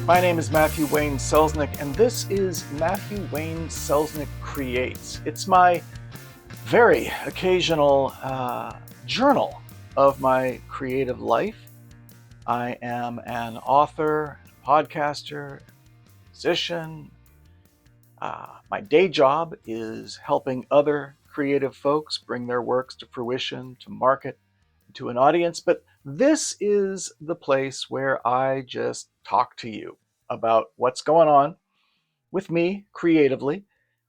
My name is Matthew Wayne Selznick, and this is Matthew Wayne Selznick Creates. It's my very occasional journal of my creative life. I am an author, podcaster, musician. My day job is helping other creative folks bring their works to fruition, to market, to an audience. But this is the place where I just talk to you about what's going on with me creatively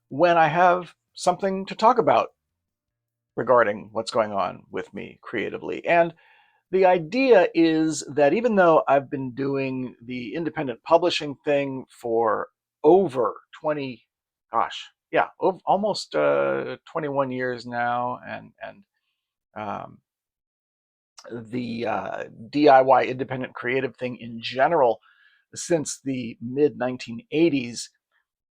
when I have something to talk about regarding what's going on with me creatively. And the idea is that even though I've been doing the independent publishing thing for over 20, almost 21 years now, and the DIY independent creative thing in general since the mid 1980s,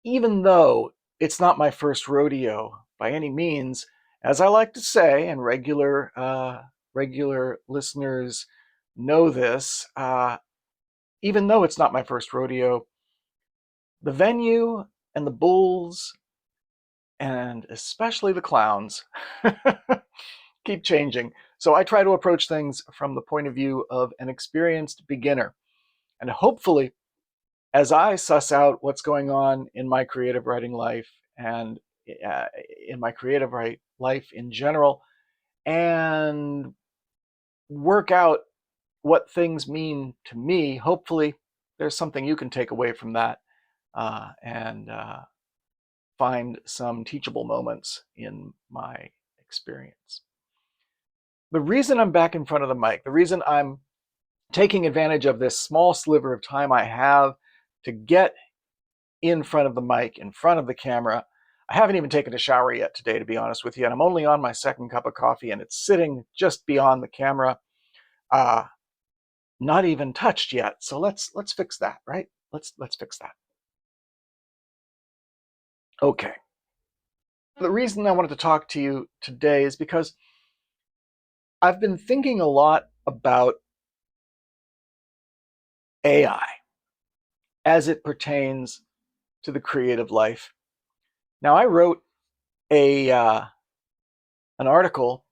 even though it's not my first rodeo by any means, as I like to say, and regular listeners know this, even though it's not my first rodeo, the venue and the bulls, and especially the clowns, keep changing. So I try to approach things from the point of view of an experienced beginner. And hopefully, as I suss out what's going on in my creative writing life and in my creative life in general, and work out what things mean to me, hopefully there's something you can take away from that and find some teachable moments in my experience. The reason I'm back in front of the mic, the reason I'm taking advantage of this small sliver of time I have to get in front of the mic, in front of the camera. I haven't even taken a shower yet today, to be honest with you, and I'm only on my second cup of coffee, and it's sitting just beyond the camera, not even touched yet. So let's fix that, right? Let's fix that. Okay. The reason I wanted to talk to you today is because I've been thinking a lot about AI as it pertains to the creative life. Now, I wrote an article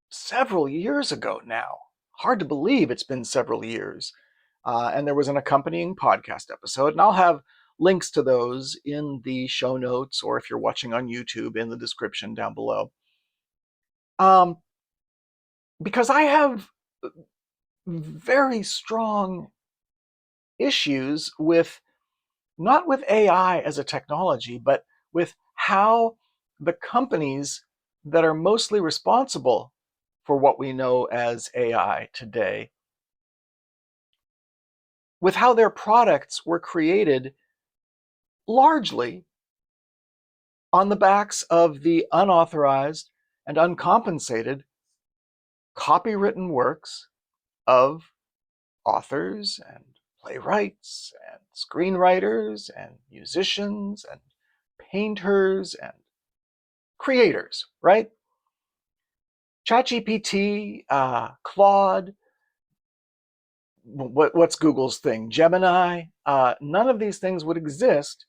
several years ago now. Hard to believe it's been several years. And there was an accompanying podcast episode, and I'll have links to those in the show notes, or if you're watching on YouTube, in the description down below. Because I have very strong issues with, not with AI as a technology, but with how the companies that are mostly responsible for what we know as AI today, with how their products were created largely on the backs of the unauthorized and uncompensated copywritten works of authors and playwrights and screenwriters and musicians and painters and creators, right? ChatGPT, Claude, what's Google's thing? Gemini. None of these things would exist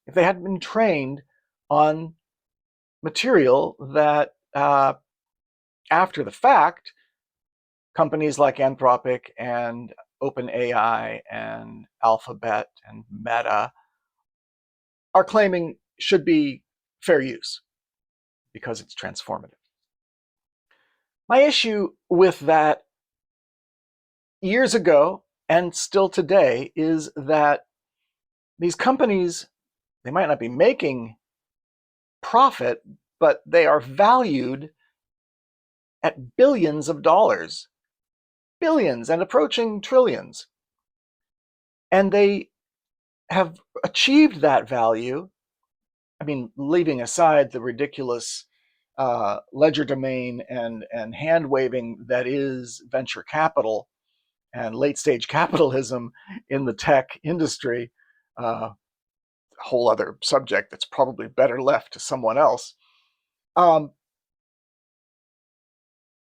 if they hadn't been trained on material that, after the fact, companies like Anthropic and OpenAI and Alphabet and Meta are claiming should be fair use because it's transformative. My issue with that years ago and still today is that these companies, they might not be making profit, but they are valued at billions of dollars, billions and approaching trillions. And they have achieved that value. I mean, leaving aside the ridiculous legerdemain and hand-waving that is venture capital and late-stage capitalism in the tech industry, a whole other subject that's probably better left to someone else.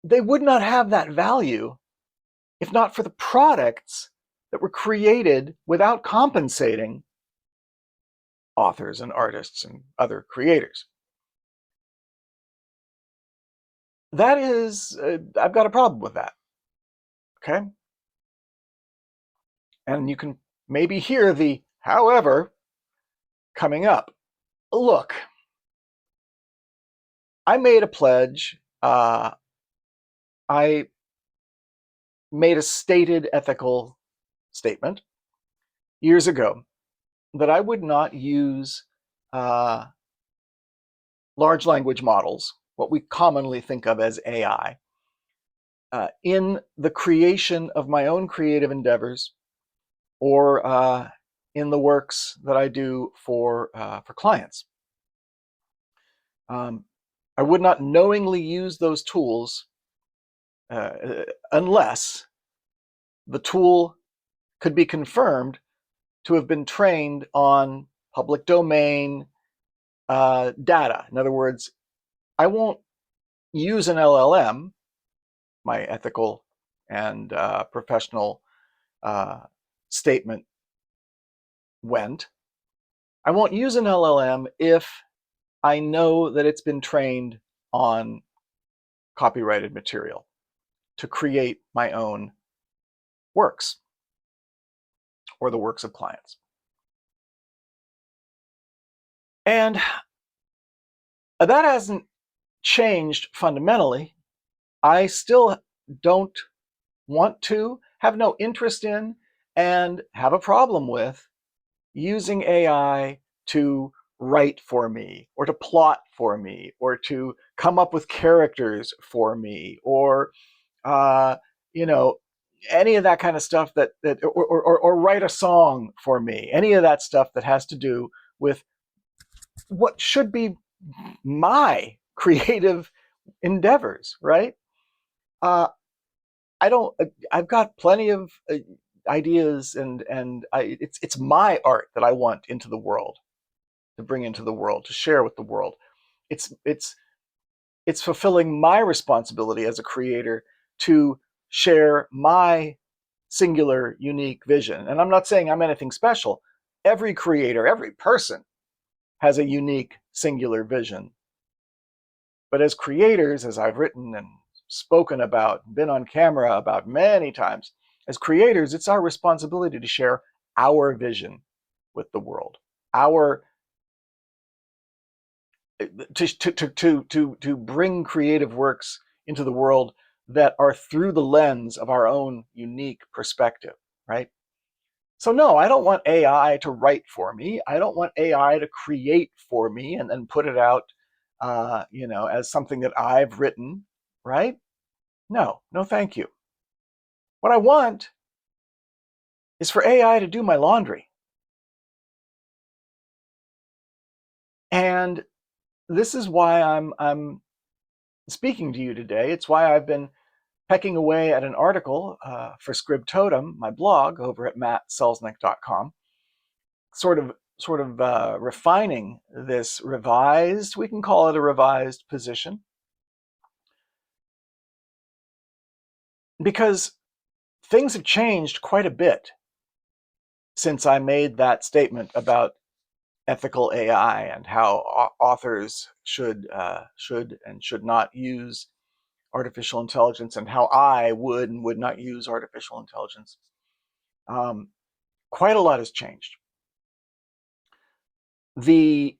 They would not have that value if not for the products that were created without compensating authors and artists and other creators. That is, I've got a problem with that. Okay? And you can maybe hear the however coming up. Look, I made a pledge. I made a stated ethical statement years ago that I would not use large language models, what we commonly think of as AI, in the creation of my own creative endeavors or in the works that I do for clients. I would not knowingly use those tools unless the tool could be confirmed to have been trained on public domain data. In other words, I won't use an LLM, my ethical and professional statement went. I won't use an LLM if I know that it's been trained on copyrighted material to create my own works or the works of clients. And that hasn't changed fundamentally. I still don't want to, have no interest in, and have a problem with using AI to write for me, or to plot for me, or to come up with characters for me, or any of that kind of stuff or write a song for me. Any of that stuff that has to do with what should be my creative endeavors, right? I've got plenty of ideas, and it's my art that I want into the world, to bring into the world, to share with the world. It's fulfilling my responsibility as a creator to share my singular, unique vision. And I'm not saying I'm anything special. Every creator, every person has a unique, singular vision. But as creators, as I've written and spoken about, been on camera about many times, as creators, it's our responsibility to share our vision with the world, to bring creative works into the world that are through the lens of our own unique perspective, right? So no, I don't want AI to write for me. I don't want AI to create for me and then put it out, as something that I've written, right? No, thank you. What I want is for AI to do my laundry. And this is why I'm speaking to you today. It's why I've been pecking away at an article for Scribtotem, my blog over at mattselznick.com, sort of refining this revised, we can call it a revised position, because things have changed quite a bit since I made that statement about ethical AI and how authors should and should not use artificial intelligence, and how I would and would not use artificial intelligence. Quite a lot has changed. The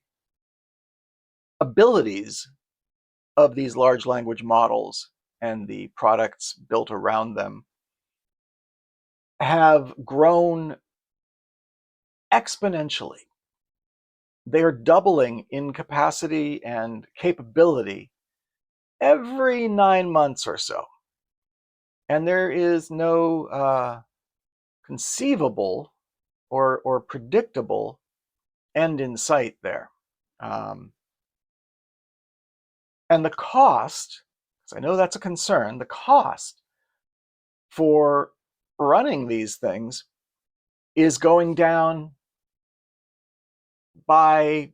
abilities of these large language models and the products built around them have grown exponentially. They're doubling in capacity and capability every 9 months or so. And there is no conceivable or predictable end in sight there. And the cost, because I know that's a concern, the cost for running these things is going down by,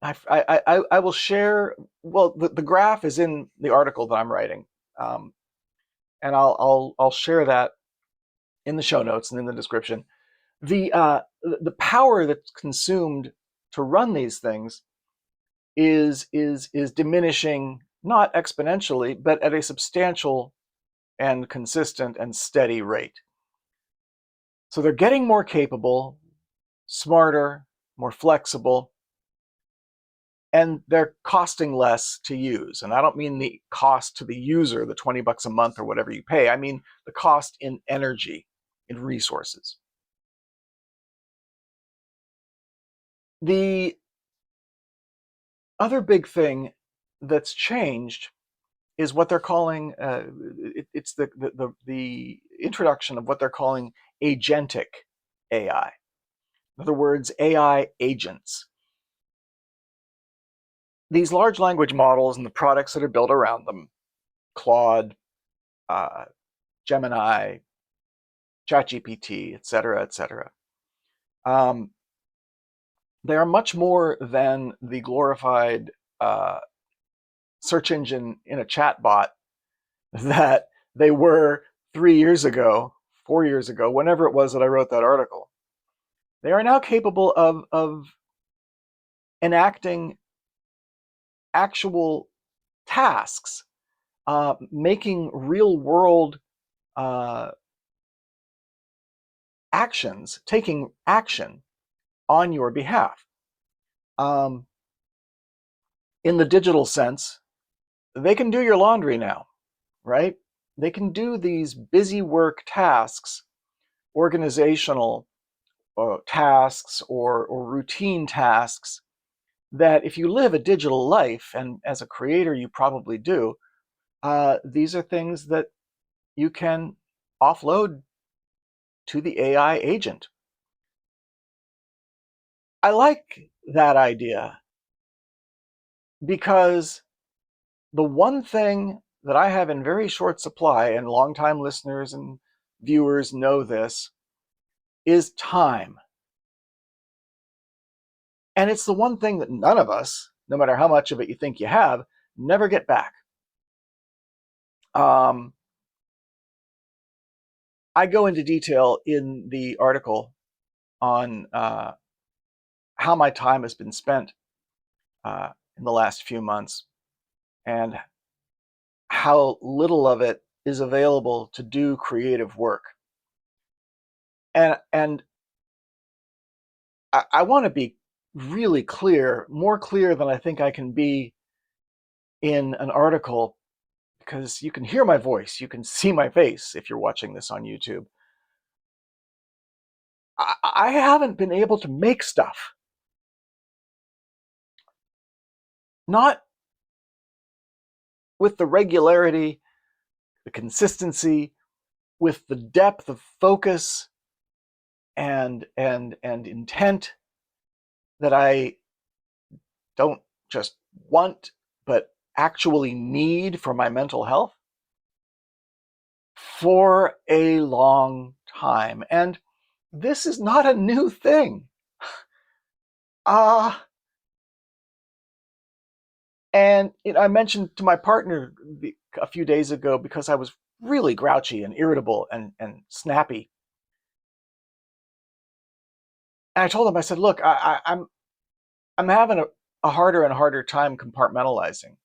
I will share, well, the graph is in the article that I'm writing, and I'll share that in the show notes and in the description. The power that's consumed to run these things is diminishing, not exponentially, but at a substantial and consistent and steady rate. So they're getting more capable, smarter, more flexible, and they're costing less to use. And I don't mean the cost to the user, the $20 a month or whatever you pay. I mean the cost in energy, in resources. The other big thing that's changed is what they're calling, it's the introduction of what they're calling agentic AI. In other words, AI agents. These large language models and the products that are built around them, Claude, Gemini, ChatGPT, et cetera, they are much more than the glorified search engine in a chat bot that they were 3 years ago, 4 years ago, whenever it was that I wrote that article. They are now capable of enacting actual tasks, making real world actions, taking action on your behalf. In the digital sense, they can do your laundry now, right? They can do these busy work tasks, organizational tasks or routine tasks that if you live a digital life, and as a creator you probably do, these are things that you can offload to the AI agent. I like that idea because the one thing that I have in very short supply, and longtime listeners and viewers know this, is time. And it's the one thing that none of us, no matter how much of it you think you have, never get back. I go into detail in the article on how my time has been spent in the last few months and how little of it is available to do creative work. And I want to be really clear, more clear than I think I can be in an article, because you can hear my voice, you can see my face if you're watching this on YouTube. I haven't been able to make stuff. Not with the regularity, the consistency, with the depth of focus and intent that I don't just want, but actually need for my mental health for a long time. And this is not a new thing. And I mentioned to my partner a few days ago, because I was really grouchy and irritable and snappy. And I told him, I said, look, I'm having a harder and harder time compartmentalizing.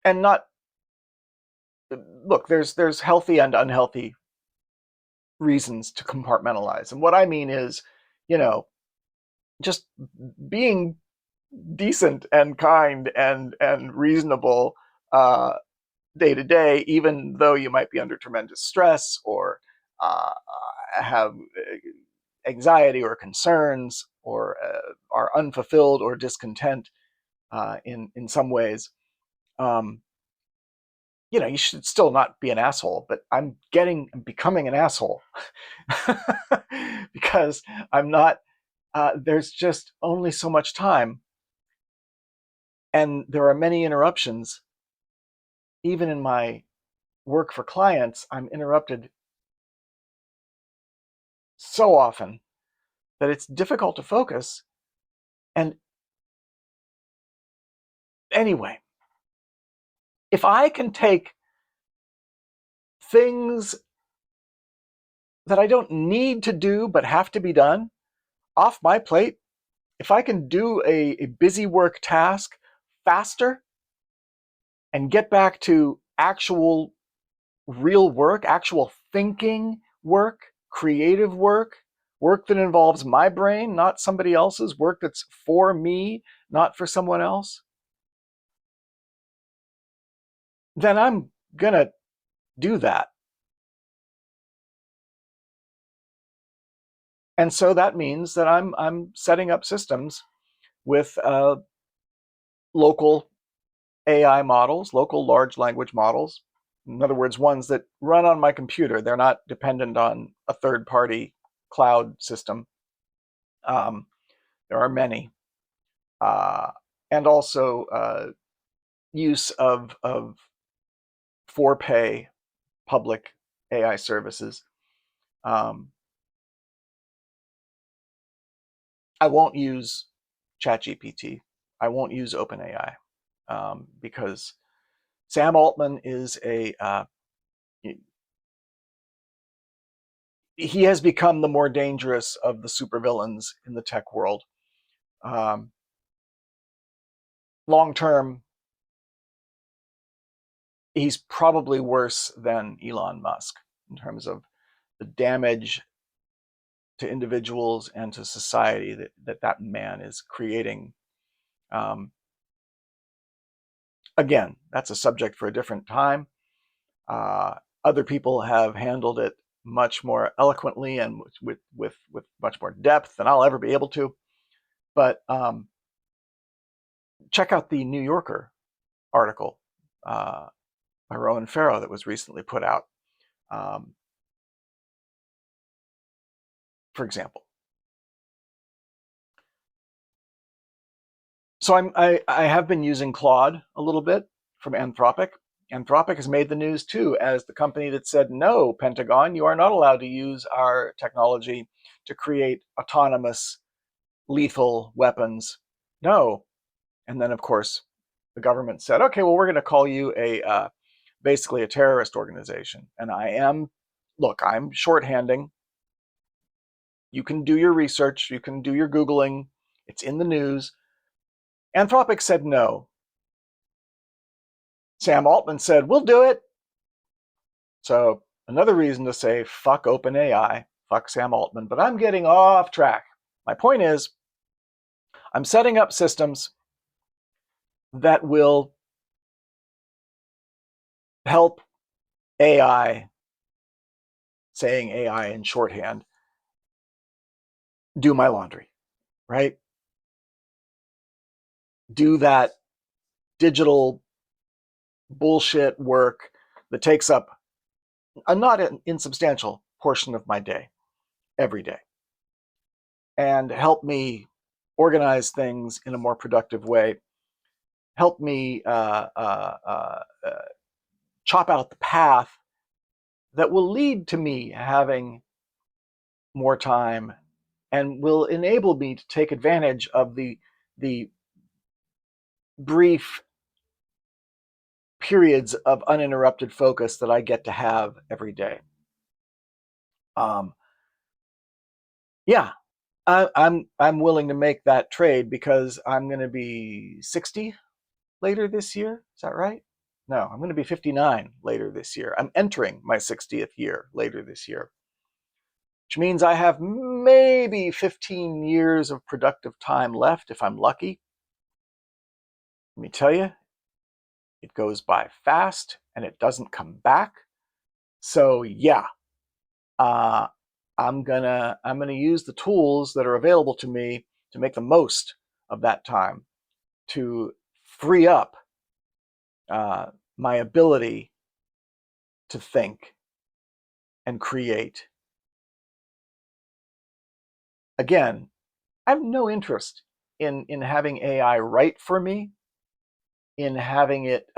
And not, look, there's healthy and unhealthy reasons to compartmentalize. And what I mean is, just being decent and kind and reasonable day to day, even though you might be under tremendous stress or have anxiety or concerns or are unfulfilled or discontent in some ways. You should still not be an asshole, but I'm becoming an asshole because I'm not, there's just only so much time. And there are many interruptions. Even in my work for clients, I'm interrupted so often that it's difficult to focus. And anyway, if I can take things that I don't need to do but have to be done off my plate. If I can do a busy work task faster and get back to actual real work, actual thinking work, creative work, work that involves my brain, not somebody else's, work that's for me, not for someone else, then I'm going to do that. And so that means that I'm setting up systems with local AI models, local large language models. In other words, ones that run on my computer. They're not dependent on a third-party cloud system. There are many. And also use of for pay public AI services. I won't use ChatGPT. I won't use OpenAI because Sam Altman is he has become the more dangerous of the supervillains in the tech world. Long term, he's probably worse than Elon Musk in terms of the damage to individuals and to society that man is creating. Again, that's a subject for a different time. Other people have handled it much more eloquently and with much more depth than I'll ever be able to. But check out the New Yorker article by Rowan Farrow that was recently put out, for example. So I have been using Claude a little bit from Anthropic. Anthropic has made the news too as the company that said, no, Pentagon, you are not allowed to use our technology to create autonomous, lethal weapons. No. And then, of course, the government said, okay, well, we're going to call you basically a terrorist organization. And I'm shorthanding. You can do your research. You can do your Googling. It's in the news. Anthropic said no. Sam Altman said, we'll do it. So another reason to say, fuck OpenAI, fuck Sam Altman, but I'm getting off track. My point is, I'm setting up systems that will help AI, saying AI in shorthand, do my laundry, right? Do that digital bullshit work that takes up a not insubstantial portion of my day every day, and help me organize things in a more productive way. Help me chop out the path that will lead to me having more time and will enable me to take advantage of the brief periods of uninterrupted focus that I get to have every day. Yeah, I'm willing to make that trade because I'm going to be 60 later this year. Is that right? No, I'm going to be 59 later this year. I'm entering my 60th year later this year, which means I have maybe 15 years of productive time left if I'm lucky. Let me tell you, it goes by fast and it doesn't come back. So yeah, I'm gonna use the tools that are available to me to make the most of that time, to free up my ability to think and create. Again, I have no interest in having AI write for me, in having it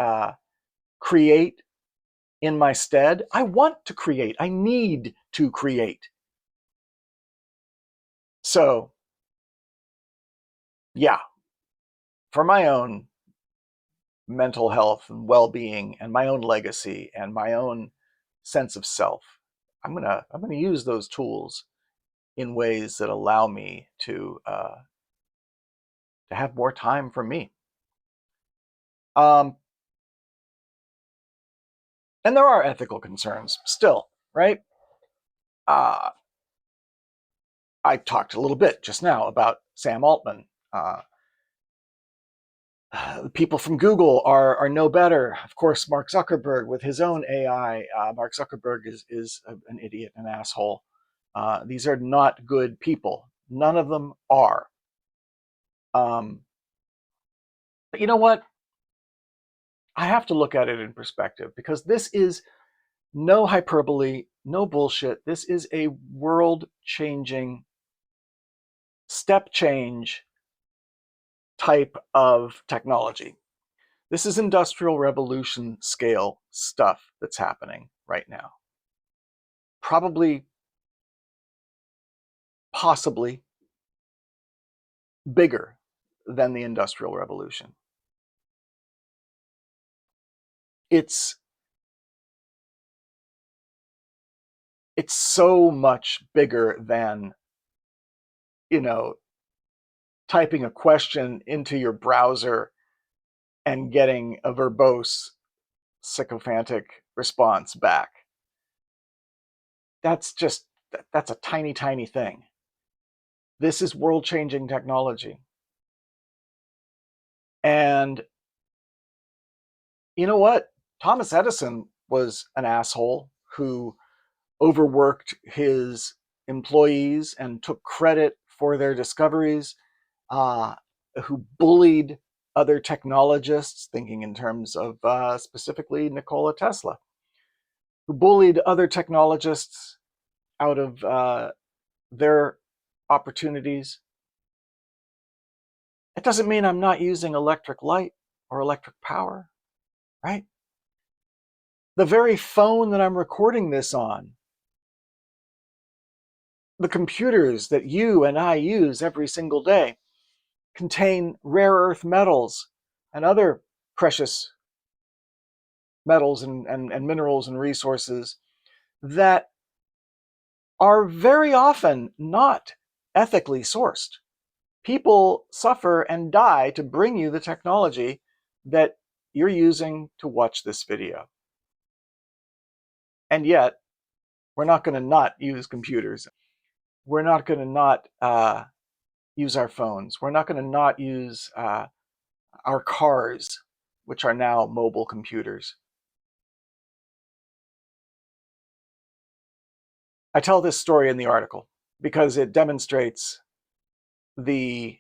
create in my stead. I want to create. I need to create. So, yeah, for my own mental health and well-being and my own legacy and my own sense of self. I'm gonna use those tools in ways that allow me to have more time for me. And there are ethical concerns still, right? I talked a little bit just now about Sam Altman. The people from Google are no better. Of course, Mark Zuckerberg with his own AI. Mark Zuckerberg is an idiot, an asshole. These are not good people. None of them are. But you know what? I have to look at it in perspective, because this is no hyperbole, no bullshit. This is a world-changing, step change type of technology. This is industrial revolution scale stuff that's happening right now. Probably, possibly bigger than the Industrial Revolution. It's so much bigger than, typing a question into your browser and getting a verbose, sycophantic response back. That's a tiny, tiny thing. This is world-changing technology. And you know what? Thomas Edison was an asshole who overworked his employees and took credit for their discoveries, who bullied other technologists, thinking in terms of specifically Nikola Tesla, who bullied other technologists out of their opportunities. It doesn't mean I'm not using electric light or electric power, right? The very phone that I'm recording this on, the computers that you and I use every single day, contain rare earth metals and other precious metals and minerals and resources that are very often not ethically sourced. People suffer and die to bring you the technology that you're using to watch this video. And yet, we're not going to not use computers. We're not going to not use our phones. We're not going to not use our cars, which are now mobile computers. I tell this story in the article because it demonstrates the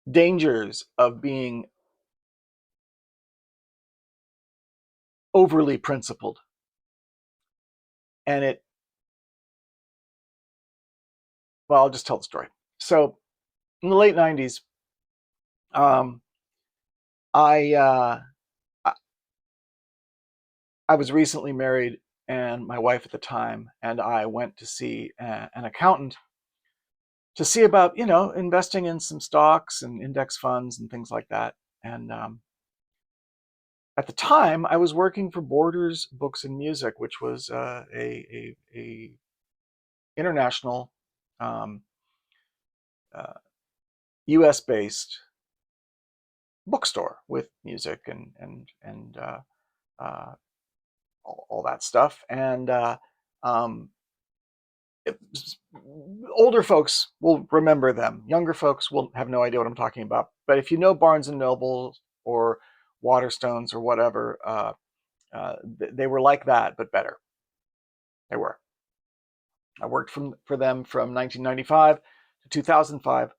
dangers of being overly principled. And I'll just tell the story. So in the late 90s, I was recently married, and my wife at the time and I went to see an accountant to see about, investing in some stocks and index funds and things like that. And at the time, I was working for Borders Books and Music, which was a international, U.S.-based bookstore with music and all that stuff. And older folks will remember them. Younger folks will have no idea what I'm talking about. But if you know Barnes and Noble or Waterstones or whatever, they were like that, but better. They were. I worked for them from 1995 to 2005.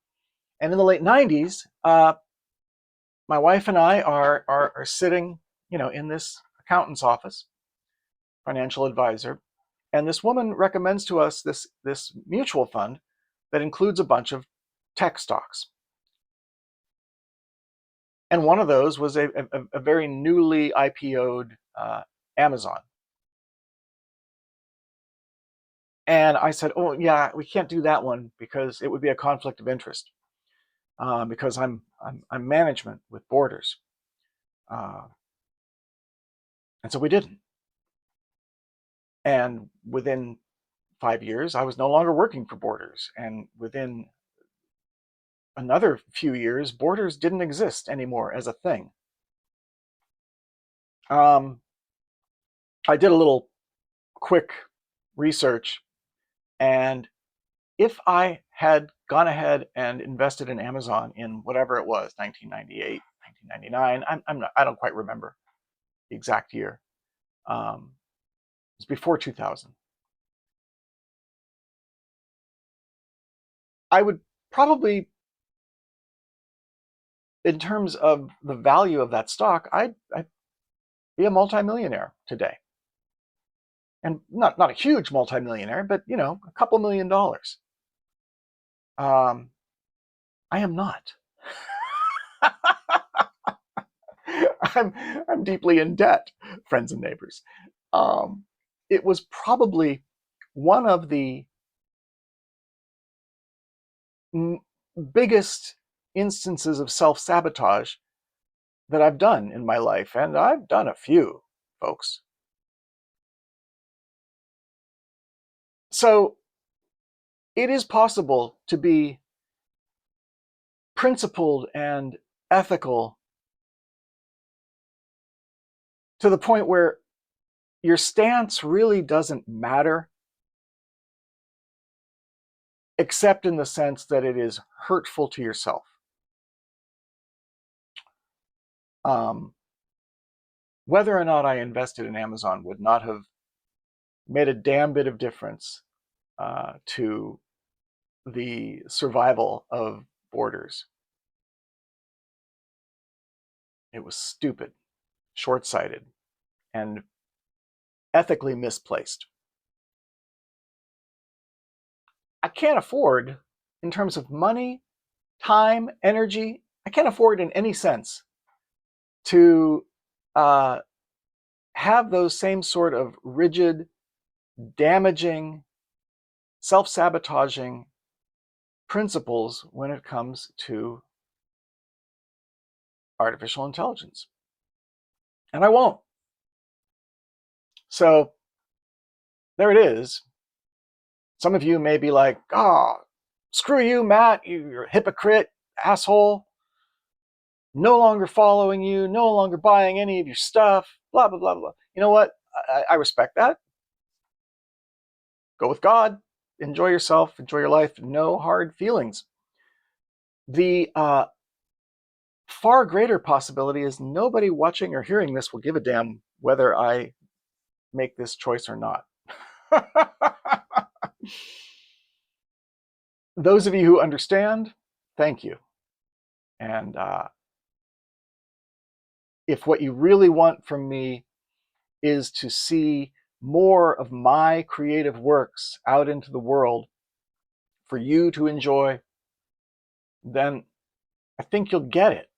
And in the late 90s, my wife and I are sitting, in this accountant's office, financial advisor, and this woman recommends to us this mutual fund that includes a bunch of tech stocks. And one of those was a very newly IPO'd Amazon. And I said, oh yeah, we can't do that one because it would be a conflict of interest, because I'm management with Borders. And so we didn't. And within 5 years, I was no longer working for Borders. And within another few years, Borders didn't exist anymore as a thing. I did a little quick research, and if I had gone ahead and invested in Amazon in whatever it was, 1998, 1999, I don't quite remember the exact year. It was before 2000. I would probably, in terms of the value of that stock, I'd be a multimillionaire today. And not a huge multimillionaire, but a couple $1,000,000. I am not. I'm deeply in debt, friends and neighbors. It was probably one of the biggest instances of self-sabotage that I've done in my life, and I've done a few, folks. So it is possible to be principled and ethical to the point where your stance really doesn't matter, except in the sense that it is hurtful to yourself. Whether or not I invested in Amazon would not have made a damn bit of difference to the survival of Borders. It was stupid, short-sighted, and ethically misplaced. I can't afford, in terms of money, time, energy, I can't afford in any sense to have those same sort of rigid, damaging, self-sabotaging principles when it comes to artificial intelligence. And I won't. So there it is. Some of you may be like, oh, screw you, Matt, you're a hypocrite, asshole. No longer following you, no longer buying any of your stuff, blah, blah, blah, blah. You know what? I respect that. Go with God, enjoy yourself, enjoy your life, no hard feelings. The far greater possibility is nobody watching or hearing this will give a damn whether I make this choice or not. Those of you who understand, thank you. And if what you really want from me is to see more of my creative works out into the world for you to enjoy, then I think you'll get it.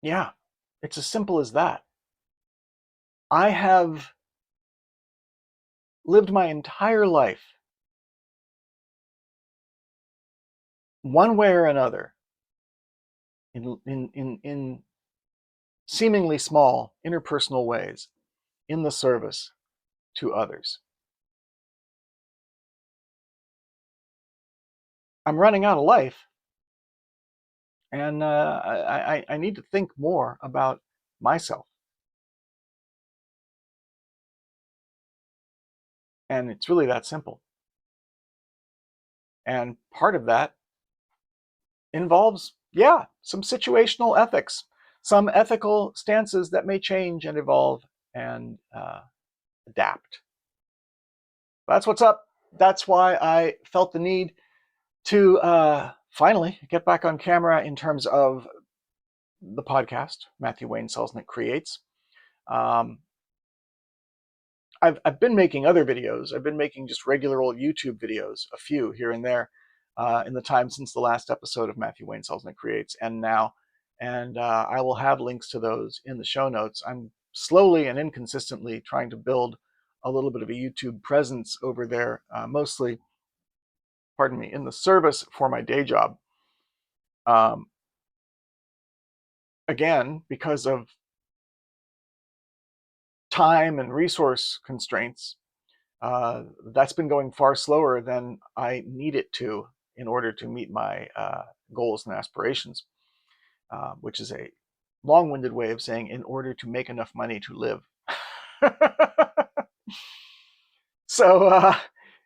Yeah, it's as simple as that. I have lived my entire life, one way or another, in seemingly small interpersonal ways, in the service to others. I'm running out of life, and I need to think more about myself. And it's really that simple. And part of that involves, yeah, some situational ethics, some ethical stances that may change and evolve and adapt. That's what's up. That's why I felt the need to finally get back on camera in terms of the podcast, Matthew Wayne Selznick Creates. I've been making other videos. I've been making just regular old YouTube videos, a few here and there, in the time since the last episode of Matthew Wayne Selznick Creates and now. And I will have links to those in the show notes. I'm slowly and inconsistently trying to build a little bit of a YouTube presence over there, mostly, pardon me, in the service for my day job. Again, because of time and resource constraints, that's been going far slower than I need it to in order to meet my goals and aspirations, which is a long-winded way of saying in order to make enough money to live. So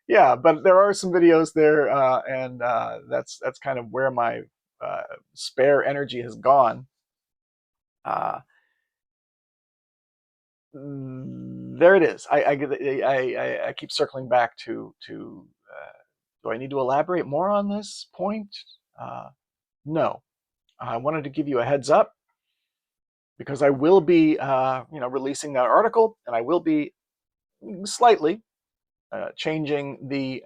yeah, but there are some videos there, and that's kind of where my spare energy has gone. There it is. I keep circling back to do I need to elaborate more on this point? No. I wanted to give you a heads up because I will be releasing that article, and I will be slightly changing the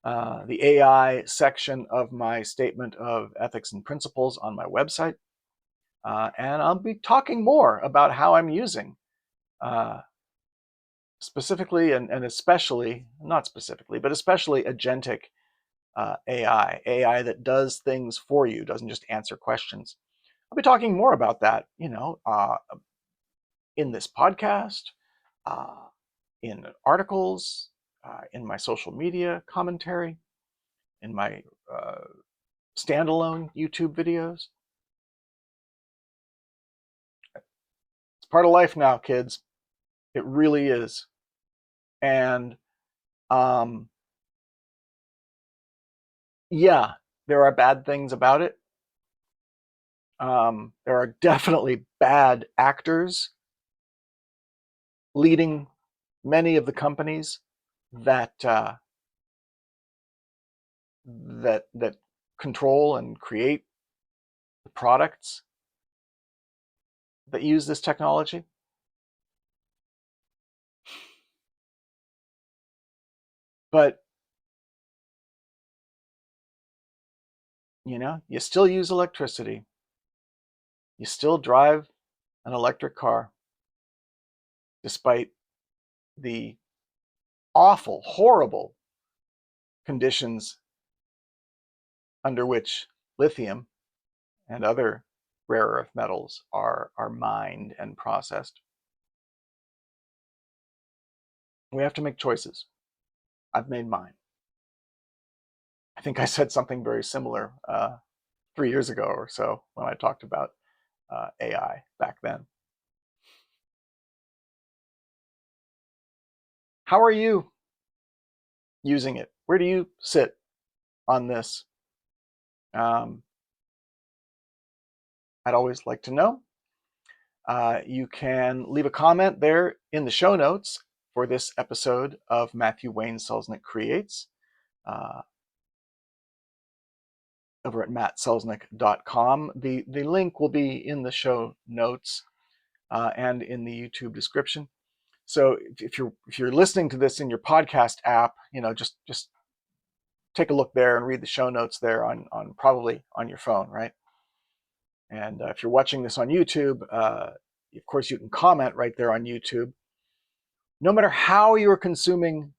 AI section of my statement of ethics and principles on my website, and I'll be talking more about how I'm using specifically and especially, not specifically, but especially agentic AI that does things for you, doesn't just answer questions. I'll be talking more about that, in this podcast, in articles, in my social media commentary, in my standalone YouTube videos. It's part of life now, kids. It really is. And yeah, there are bad things about it. There are definitely bad actors leading many of the companies that that control and create the products that use this technology. But you still use electricity. You still drive an electric car, despite the awful, horrible conditions under which lithium and other rare earth metals are mined and processed. We have to make choices. I've made mine. I think I said something very similar 3 years ago or so when I talked about AI back then. How are you using it? Where do you sit on this? I'd always like to know. You can leave a comment there in the show notes for this episode of Matthew Wayne Selznick Creates over at mattselznick.com. The link will be in the show notes and in the YouTube description. So if you're listening to this in your podcast app, just take a look there and read the show notes there on probably on your phone, right? And if you're watching this on YouTube, of course you can comment right there on YouTube. No matter how you're consuming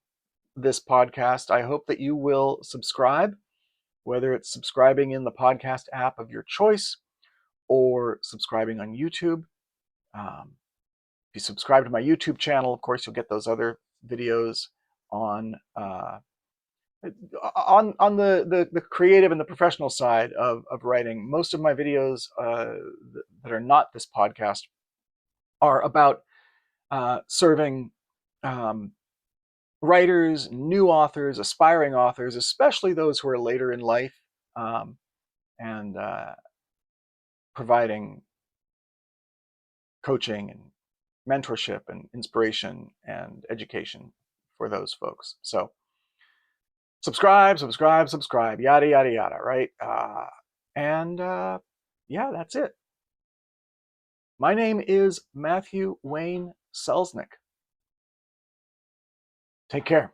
this podcast, I hope that you will subscribe, whether it's subscribing in the podcast app of your choice or subscribing on YouTube. If you subscribe to my YouTube channel, of course, you'll get those other videos on the creative and the professional side of writing. Most of my videos that are not this podcast are about serving writers, new authors, aspiring authors, especially those who are later in life, and providing coaching and mentorship and inspiration and education for those folks. So subscribe, yada, yada, yada, right? Yeah, that's it. My name is Matthew Wayne Selznick. Take care.